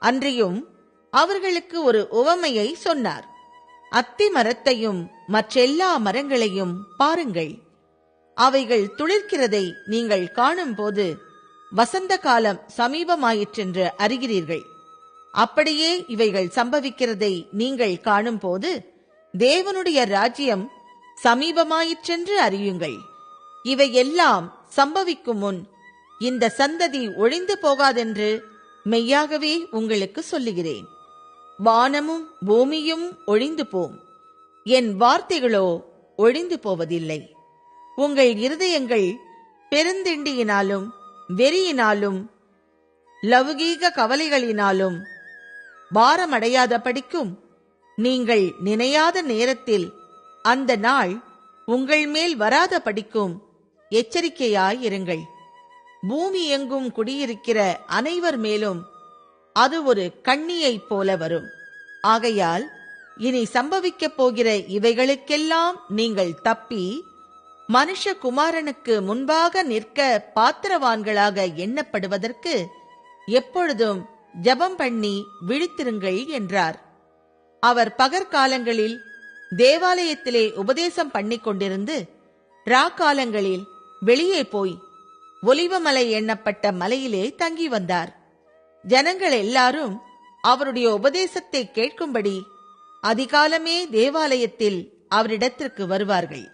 அன்றியும் அவர்களுக்கு ஒரு உவமையை சொன்னார். அத்தி மரத்தையும் மற்றெல்லா மரங்களையும் பாருங்கள். அவைகள் துளிர்க்கிறதை நீங்கள் காணும் போது வசந்த காலம் சமீபமாயிற்றென்று அறிகிறீர்கள். அப்படியே இவைகள் சம்பவிக்கிறதை நீங்கள் காணும் போது தேவனுடைய ராஜ்யம் சமீபமாயிற்றென்று அறியுங்கள். இவையெல்லாம் சம்பவிக்கும் முன் இந்த சந்ததி ஒழிந்து போகாதென்று மெய்யாகவே உங்களுக்கு சொல்லுகிறேன். வானமும் பூமியும் ஒழிந்து போம், என் வார்த்தைகளோ ஒழிந்து போவதில்லை. உங்கள் இருதயங்கள் பெருந்திண்டியினாலும் வெறியினாலும் லௌகீக கவலைகளினாலும் பாரமடையாத படிக்கும் நீங்கள் நினையாத நேரத்தில் அந்த நாள் உங்கள் மேல் வராத படிக்கும் எச்சரிக்கையாயிருங்கள். பூமி எங்கும் குடியிருக்கிற அனைவர் மேலும் அது ஒரு கண்ணியைப் போல வரும். ஆகையால் இனி சம்பவிக்கப் போகிற இவைகளுக்கெல்லாம் நீங்கள் தப்பி மனுஷகுமாரனுக்கு முன்பாக நிற்க பாத்திரவான்களாக எண்ணப்படுவதற்கு எப்பொழுதும் ஜெபம் பண்ணி விழித்திருங்கள் என்றார். அவர் பகற்காலங்களில் தேவாலயத்திலே உபதேசம் பண்ணிக் கொண்டிருந்து ராக்காலங்களில் வெளியே போய் ஒலிவமலை எண்ணப்பட்ட மலையிலே தங்கி வந்தார். ஜனங்கள் எல்லாரும் அவருடைய உபதேசத்தை கேட்கும்படி அதிகாலமே தேவாலயத்தில் அவரிடத்திற்கு வருவார்கள்.